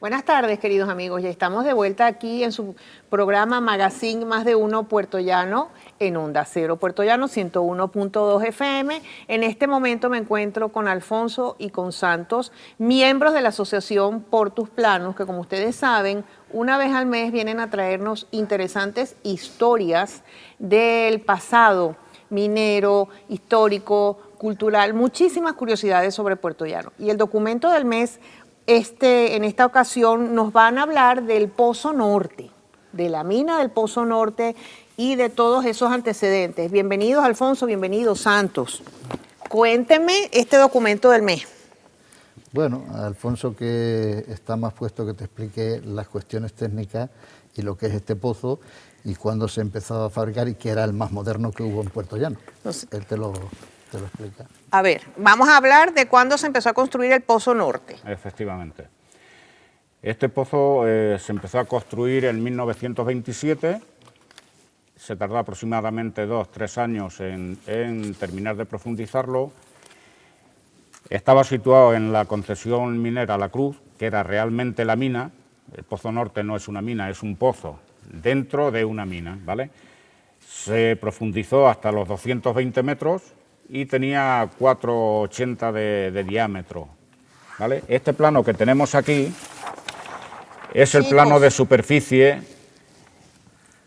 Buenas tardes, queridos amigos. Ya estamos de vuelta aquí en su programa Magazine Más de Uno Puerto Llano en Onda Cero Puerto Llano 101.2 FM. En este momento me encuentro con Alfonso y con Santos, miembros de la asociación Por Tus Planos, que como ustedes saben, una vez al mes vienen a traernos interesantes historias del pasado minero, histórico, cultural, muchísimas curiosidades sobre Puerto Llano. Y el documento del mes en esta ocasión nos van a hablar del Pozo Norte, de la mina del Pozo Norte y de todos esos antecedentes. Bienvenidos, Alfonso, bienvenidos, Santos. Cuéntenme este documento del mes. Bueno, Alfonso, que está más puesto que te explique las cuestiones técnicas y lo que es este pozo y cuándo se empezó a fabricar y que era el más moderno que hubo en Puerto Llano. Él te lo explica. A ver, vamos a hablar de cuándo se empezó a construir el Pozo Norte. Efectivamente. Este pozo se empezó a construir en 1927, se tardó aproximadamente 2-3 años en terminar de profundizarlo. Estaba situado en la concesión minera La Cruz, que era realmente la mina. El Pozo Norte no es una mina, es un pozo dentro de una mina, ¿vale? Se profundizó hasta los 220 metros y tenía 4,80 de diámetro, ¿vale? Este plano que tenemos aquí es el plano de superficie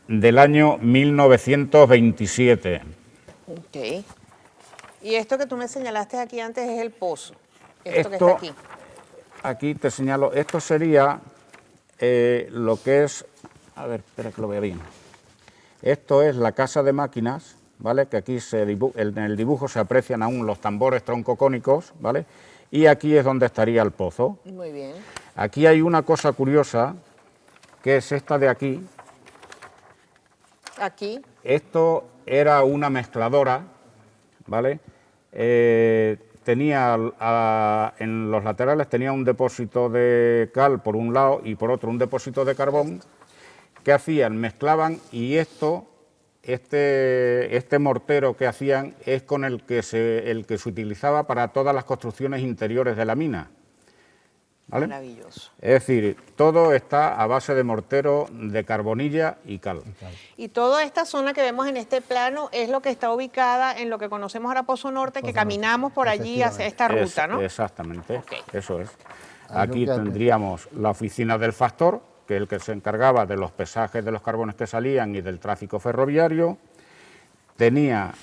del año 1927. Ok. Y esto que tú me señalaste aquí antes es el pozo, esto que Esto, está aquí. Aquí te señalo, esto sería lo que es, a ver, espera que lo vea bien. Esto es la casa de máquinas, ¿vale? Que aquí en el dibujo se aprecian aún los tambores troncocónicos, ¿vale? Y aquí es donde estaría el pozo. Muy bien. Aquí hay una cosa curiosa, que es esta de aquí. Aquí. Esto era una mezcladora, ¿vale? Tenía en los laterales tenía un depósito de cal por un lado y por otro un depósito de carbón. ¿Qué hacían? Mezclaban y este mortero que hacían es con el que se utilizaba para todas las construcciones interiores de la mina, ¿vale? Maravilloso. Es decir, todo está a base de mortero, de carbonilla y cal. Y toda esta zona que vemos en este plano es lo que está ubicada en lo que conocemos ahora Pozo Norte, que caminamos por allí hacia esta ruta, ¿no? Exactamente, Okay. Eso es. Aquí tendríamos la oficina del factor, que es el que se encargaba de los pesajes de los carbones que salían y del tráfico ferroviario. Tenía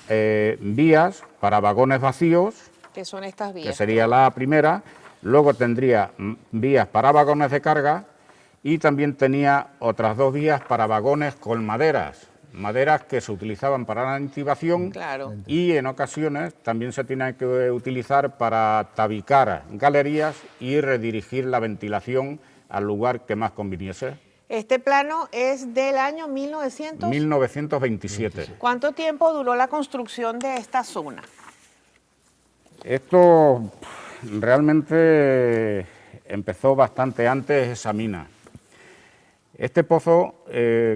vías para vagones vacíos, ¿Qué son estas vías? que sería la primera. Luego tendría vías para vagones de carga y también tenía otras 2 vías para vagones con maderas que se utilizaban para la intibación. Claro. Y en ocasiones también se tiene que utilizar para tabicar galerías y redirigir la ventilación al lugar que más conviniese. Este plano es del año 1927. ¿Cuánto tiempo duró la construcción de esta zona? Esto realmente empezó bastante antes esa mina. Este pozo,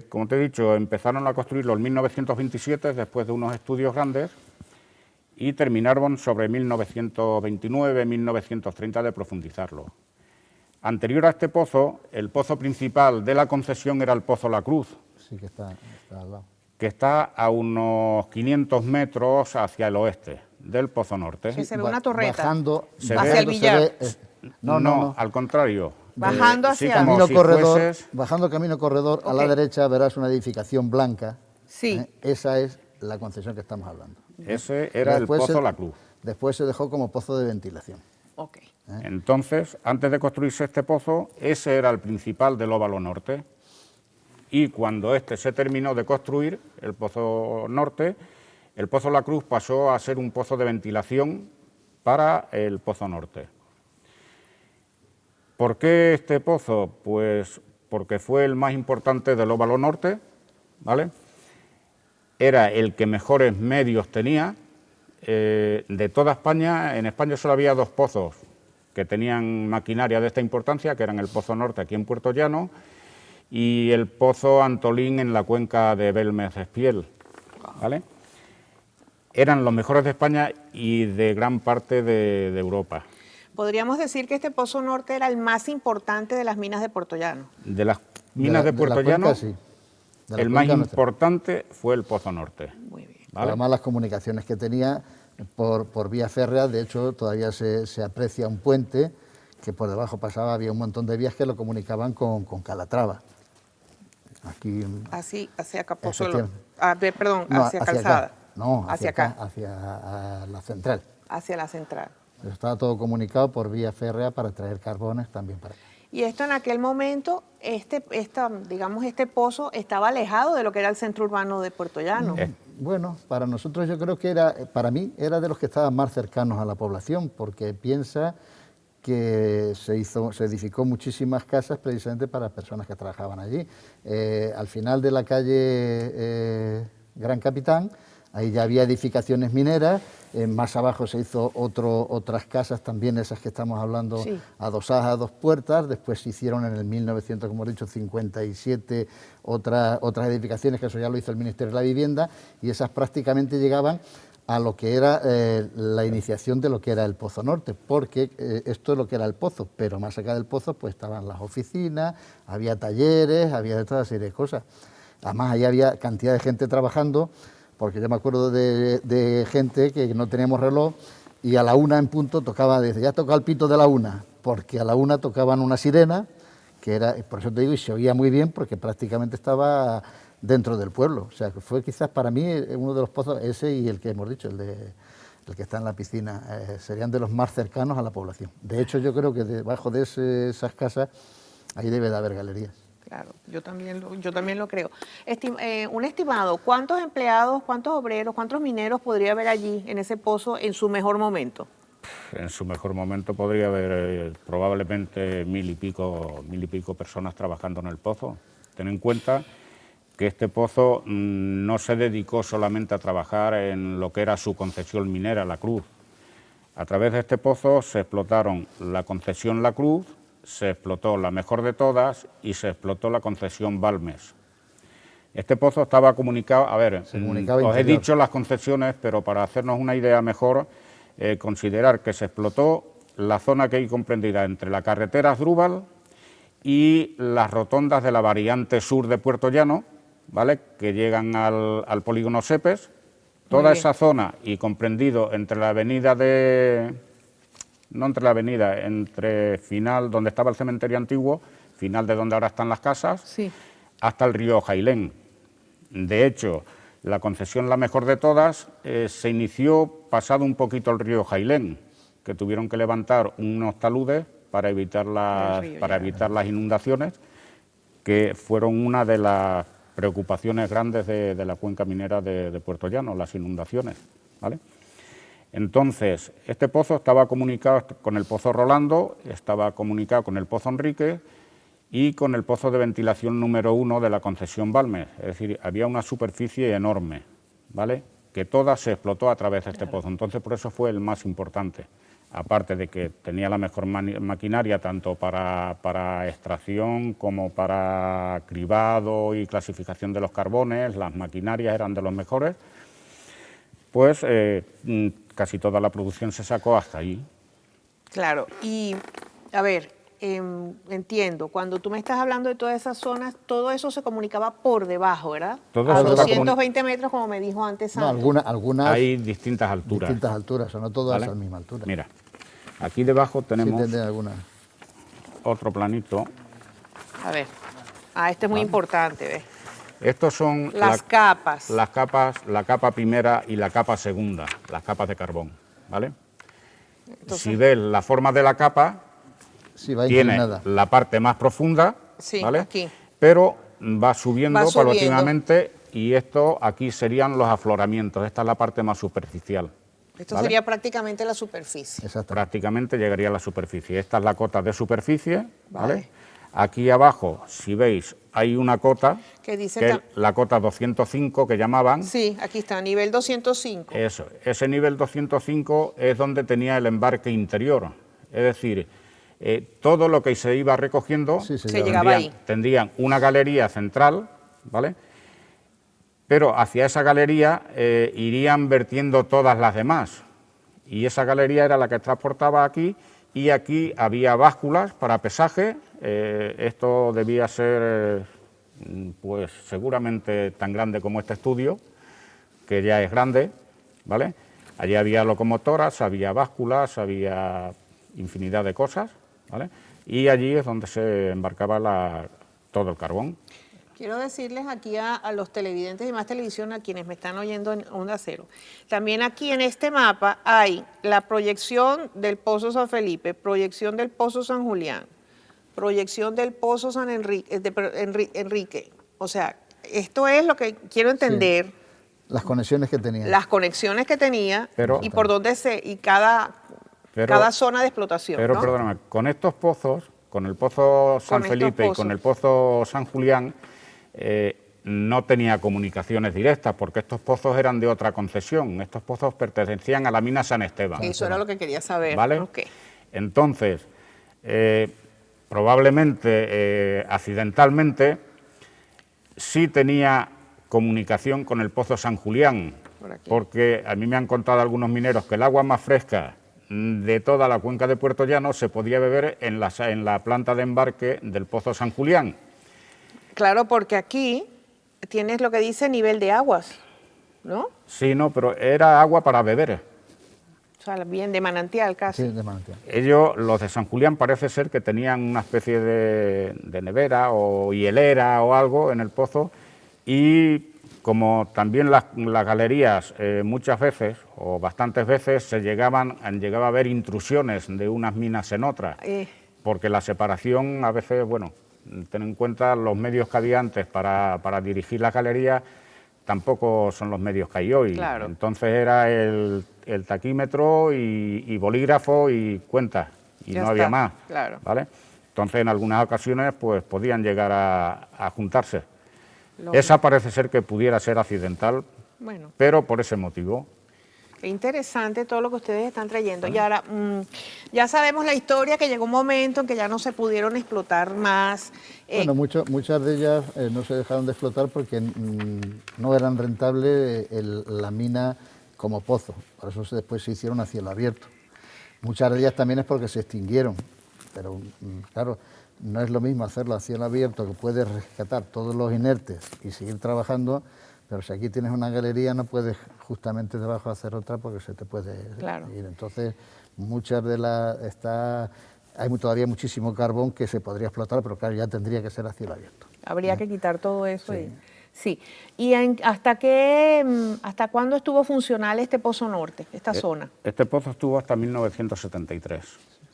como te he dicho, empezaron a construirlo en 1927 después de unos estudios grandes y terminaron sobre 1929, 1930 de profundizarlo. Anterior a este pozo, el pozo principal de la concesión era el Pozo La Cruz. Sí, que está al lado. Que está a unos 500 metros hacia el oeste del Pozo Norte. Que se ve una torreta. Bajando hacia el billar. No, al contrario. Bajando hacia... Camino si corredor, fueses... Bajando camino corredor, a la derecha verás una edificación blanca. Sí. Esa es la concesión que estamos hablando. Ese era el Pozo La Cruz. Después se dejó como pozo de ventilación. Ok. Entonces, antes de construirse este pozo, ese era el principal del óvalo norte. Y cuando este se terminó de construir, el Pozo Norte, el Pozo La Cruz pasó a ser un pozo de ventilación para el Pozo Norte. ¿Por qué este pozo? Pues porque fue el más importante del óvalo norte, ¿vale? Era el que mejores medios tenía. De toda España, en España solo había 2 pozos que tenían maquinaria de esta importancia, que eran el Pozo Norte aquí en Puerto Llano y el Pozo Antolín en la cuenca de Belmez-Espiel, ¿vale? Eran los mejores de España y de gran parte de Europa. Podríamos decir que este Pozo Norte era el más importante de las minas de Puertollano. De las minas de Puerto la cuenca, Llano, sí. De la el más cuenca nuestra. importante fue el Pozo Norte. Muy bien. ¿Vale? Además, las comunicaciones que tenía por vía férrea, de hecho, todavía se aprecia un puente que por debajo pasaba, había un montón de vías que lo comunicaban con Calatrava. Aquí, Así, hacia Capozolo. efectivamente. Perdón, No, hacia hacia Calzada. acá. No, hacia acá, acá. hacia la central. Hacia la central. Estaba todo comunicado por vía férrea para traer carbones también para acá. Y esto en aquel momento, este pozo estaba alejado de lo que era el centro urbano de Puertollano. Bueno, para nosotros yo creo que para mí era de los que estaban más cercanos a la población, porque piensa que se edificó muchísimas casas precisamente para personas que trabajaban allí. Al final de la calle Gran Capitán, ahí ya había edificaciones mineras, más abajo se hizo otras casas también, esas que estamos hablando, Sí. adosadas a dos puertas, después se hicieron en el 1900, como he dicho, 57 otras edificaciones, que eso ya lo hizo el Ministerio de la Vivienda, y esas prácticamente llegaban a lo que era la iniciación de lo que era el Pozo Norte, porque esto es lo que era el pozo, pero más acá del pozo pues estaban las oficinas, había talleres, había toda una serie de cosas. Además, ahí había cantidad de gente trabajando, porque yo me acuerdo de gente que no teníamos reloj y a la 1 en punto tocaba, desde ya tocaba el pito de la 1, porque a la 1 tocaban una sirena, que era, por eso te digo, y se oía muy bien, porque prácticamente estaba dentro del pueblo. O sea, que fue quizás para mí uno de los pozos, ese y el que hemos dicho, el que está en la piscina, serían de los más cercanos a la población. De hecho, yo creo que debajo de esas casas, ahí debe de haber galerías. Claro, yo también lo creo. Un estimado, ¿cuántos empleados, cuántos obreros, cuántos mineros podría haber allí en ese pozo en su mejor momento? En su mejor momento podría haber probablemente mil y pico personas trabajando en el pozo. Ten en cuenta que este pozo no se dedicó solamente a trabajar en lo que era su concesión minera, La Cruz. A través de este pozo se explotaron la concesión La Cruz, se explotó la mejor de todas y se explotó la concesión Balmes. Este pozo estaba comunicado, a ver, os he dicho las concesiones, pero para hacernos una idea mejor, considerar que se explotó la zona que hay comprendida entre la carretera Asdrúbal y las rotondas de la variante sur de Puertollano, ¿vale?, que llegan al polígono Sepes, toda esa zona y comprendido entre la avenida entre final donde estaba el cementerio antiguo, final de donde ahora están las casas, Sí. hasta el río Jailén. De hecho, la concesión La Mejor de Todas se inició pasado un poquito el río Jailén, que tuvieron que levantar unos taludes para evitar las inundaciones, que fueron una de las preocupaciones grandes de la cuenca minera de Puertollano, las inundaciones, ¿vale? Entonces, este pozo estaba comunicado con el pozo Rolando, estaba comunicado con el pozo Enrique y con el pozo de ventilación número 1 de la concesión Balmes. Es decir, había una superficie enorme, ¿vale?, que toda se explotó a través de este pozo. Entonces, por eso fue el más importante. Aparte de que tenía la mejor maquinaria tanto para extracción como para cribado y clasificación de los carbones, las maquinarias eran de los mejores, pues casi toda la producción se sacó hasta ahí. Claro, y a ver, entiendo, cuando tú me estás hablando de todas esas zonas, todo eso se comunicaba por debajo, ¿verdad? Todo a eso está 220 metros, como me dijo antes No, Santos. algunas Hay distintas alturas. distintas alturas, o no todas ¿vale? a la misma altura. Mira, aquí debajo Sí, tenemos tendré algunas. otro planito. A ver, este es muy importante, ¿ves? Estos son Las capas. la capa primera y la capa segunda, las capas de carbón, ¿vale? Entonces, Si ves la forma de la capa, Sí, va tiene inclinada. la parte más profunda, Sí, ¿vale?, aquí. pero va subiendo Va subiendo. paulatinamente y esto aquí serían los afloramientos, esta es la parte más superficial. Esto ¿vale? sería prácticamente la superficie. Exacto. Prácticamente llegaría a la superficie. Esta es la cota de superficie, ¿vale? Vale. Aquí abajo, si veis, hay una cota, Que dice que es la cota 205 que llamaban. Sí, aquí está, nivel 205. Eso, ese nivel 205 es donde tenía el embarque interior, es decir, todo lo que se iba recogiendo Sí, se Se llegaba ahí. tendrían una galería central, ¿vale?, pero hacia esa galería irían vertiendo todas las demás, y esa galería era la que transportaba aquí y aquí había básculas para pesaje. Esto debía ser, pues seguramente tan grande como este estudio, que ya es grande, ¿vale? Allí había locomotoras, había básculas, había infinidad de cosas, ¿vale? Y allí es donde se embarcaba todo el carbón. Quiero decirles aquí a los televidentes de Más Televisión, a quienes me están oyendo en Onda Cero, también aquí en este mapa hay la proyección del Pozo San Felipe, proyección del Pozo San Julián, proyección del Pozo San Enrique. O sea, esto es lo que quiero entender. Sí. Las conexiones que tenía. Las conexiones que tenía y por dónde cada zona de explotación. Pero, ¿no? Perdóname, con estos pozos, con el Pozo San Felipe y con el Pozo San Julián, no tenía comunicaciones directas, porque estos pozos eran de otra concesión. Estos pozos pertenecían a la mina San Esteban. Eso era lo que quería saber. ¿Vale? Okay. Entonces, probablemente, accidentalmente, sí tenía comunicación con el Pozo San Julián, porque a mí me han contado algunos mineros que el agua más fresca de toda la cuenca de Puerto Llano se podía beber en la planta de embarque del Pozo San Julián. Claro, porque aquí tienes lo que dice nivel de aguas, ¿no? Sí, no, pero era agua para beber. O sea, bien de manantial casi. Sí, de manantial. Ellos, los de San Julián, parece ser que tenían una especie de nevera o hielera o algo en el pozo, y como también las galerías muchas veces o bastantes veces se llegaba a haber intrusiones de unas minas en otras, porque la separación a veces, bueno, ten en cuenta los medios que había antes para dirigir las galerías, tampoco son los medios que hay hoy. Claro. Entonces era el taquímetro y bolígrafo y cuentas, y no había más. Claro. ¿Vale? Entonces en algunas ocasiones pues podían llegar a juntarse. Esa parece ser que pudiera ser accidental, bueno, pero por ese motivo. Qué interesante todo lo que ustedes están trayendo. Y ahora, ya sabemos la historia, que llegó un momento en que ya no se pudieron explotar más. Bueno, muchas de ellas no se dejaron de explotar porque no eran rentables la mina como pozo. Por eso después se hicieron a cielo abierto. Muchas de ellas también es porque se extinguieron. Pero, claro, no es lo mismo hacerlo a cielo abierto, que puedes rescatar todos los inertes y seguir trabajando, pero si aquí tienes una galería no puedes justamente debajo hacer otra porque se te puede ir. Entonces, muchas de hay todavía muchísimo carbón que se podría explotar, pero claro, ya tendría que ser a cielo abierto. Habría que quitar todo eso. Sí. Sí. ¿Y hasta cuándo estuvo funcional este Pozo Norte, esta zona? Este pozo estuvo hasta 1973.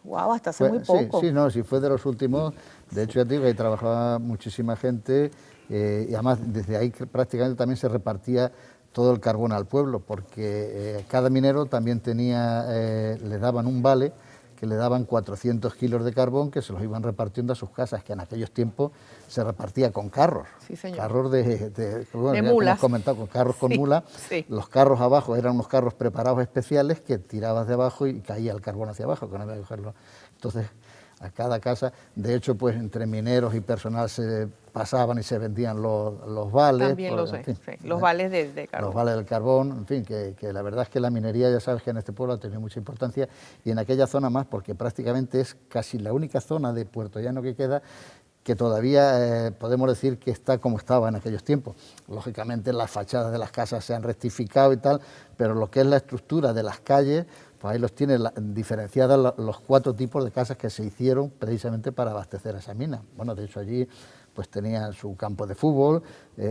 Wow, hasta hace muy poco. Sí, fue de los últimos. De hecho, ya te digo, ahí trabajaba muchísima gente y además desde ahí prácticamente también se repartía todo el carbón al pueblo, porque cada minero también le daban un vale, que le daban 400 kilos de carbón que se los iban repartiendo a sus casas, que en aquellos tiempos se repartía con carros. Sí, señor. Carros de mulas. Hemos comentado, con carros con mulas. Sí. Los carros abajo eran unos carros preparados especiales que tirabas de abajo y caía el carbón hacia abajo, que no había que cogerlo. Entonces, a cada casa, de hecho, pues entre mineros y personal se pasaban y se vendían los vales. También los vales de carbón. Los vales del carbón, en fin, que la verdad es que la minería, ya sabes que en este pueblo ha tenido mucha importancia, y en aquella zona más, porque prácticamente es casi la única zona de Puerto Llano que queda que todavía podemos decir que está como estaba en aquellos tiempos. Lógicamente las fachadas de las casas se han rectificado y tal, pero lo que es la estructura de las calles, pues ahí los tiene diferenciadas los 4 tipos de casas que se hicieron precisamente para abastecer a esa mina. Bueno, de hecho allí pues tenían su campo de fútbol,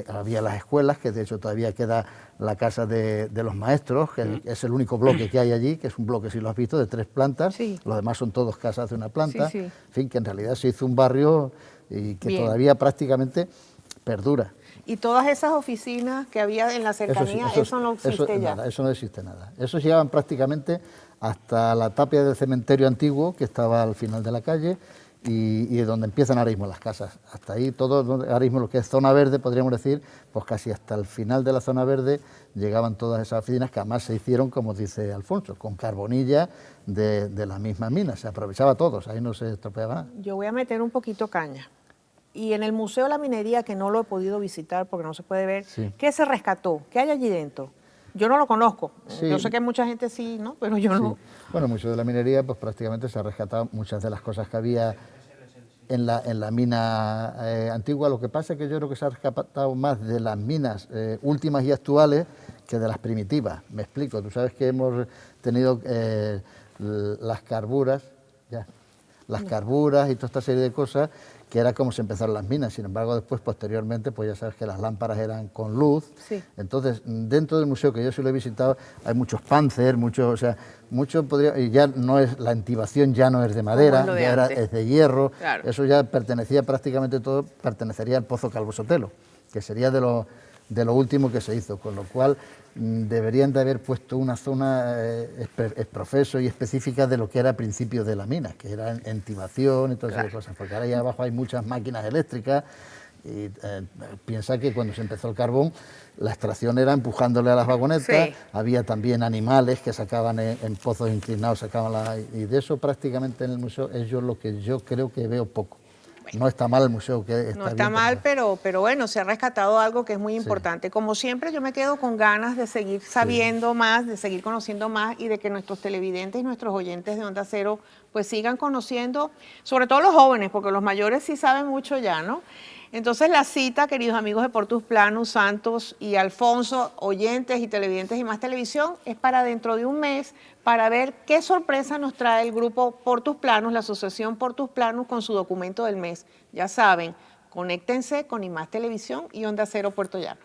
había las escuelas, que de hecho todavía queda la casa de los maestros, que es el único bloque que hay allí, que es un bloque, si lo has visto, de 3 plantas, sí. Los demás son todos casas de una planta, sí. En fin, que en realidad se hizo un barrio y que todavía prácticamente perdura. ¿Y todas esas oficinas que había en la cercanía, eso no existe ya? Eso no existe nada. Eso llegaban prácticamente hasta la tapia del cementerio antiguo, que estaba al final de la calle, y donde empiezan ahora mismo las casas. Hasta ahí, todo ahora mismo lo que es zona verde, podríamos decir, pues casi hasta el final de la zona verde llegaban todas esas oficinas, que además se hicieron, como dice Alfonso, con carbonilla de la misma mina. Se aprovechaba todo, ahí no se estropeaba nada. Yo voy a meter un poquito caña. Y en el Museo de la Minería, que no lo he podido visitar porque no se puede ver, ¿qué se rescató? ¿Qué hay allí dentro? Yo no lo conozco. Sí. Yo sé que mucha gente sí, ¿no? Pero yo Sí. no. Bueno, el Museo de la Minería, pues prácticamente se ha rescatado muchas de las cosas que había en la mina antigua. Lo que pasa es que yo creo que se ha rescatado más de las minas últimas y actuales que de las primitivas. Me explico. Tú sabes que hemos tenido las carburas, las carburas y toda esta serie de cosas, que era como se empezaron las minas. Sin embargo, después, posteriormente, pues ya sabes que las lámparas eran con luz. Sí. Entonces, dentro del museo, que yo sí lo he visitado, hay muchos Panzer, mucho podría, y ya no es, la entibación ya no es de madera, lo de ya antes. es de hierro. Claro. Eso ya pertenecía prácticamente todo, pertenecería al Pozo Calvo Sotelo, que sería de lo último que se hizo, con lo cual deberían de haber puesto una zona profeso y específica de lo que era a principios de la mina, que era entibación y todas esas cosas, porque ahora ya abajo hay muchas máquinas eléctricas y piensa que cuando se empezó el carbón la extracción era empujándole a las vagonetas, Sí. había también animales que sacaban en pozos inclinados, y de eso prácticamente en el museo es lo que yo creo que veo poco. No está mal el museo, que está No está bien, mal, pero bueno, se ha rescatado algo que es muy Sí. importante. Como siempre, yo me quedo con ganas de seguir sabiendo más, de seguir conociendo más y de que nuestros televidentes y nuestros oyentes de Onda Cero pues sigan conociendo, sobre todo los jóvenes, porque los mayores sí saben mucho ya, ¿no? Entonces la cita, queridos amigos de Portus Planus, Santos y Alfonso, oyentes y televidentes y Más Televisión, es para dentro de un mes, para ver qué sorpresa nos trae el grupo Portus Planus, la asociación Portus Planus, con su documento del mes. Ya saben, conéctense con IMás Televisión y Onda Cero Puerto Llano.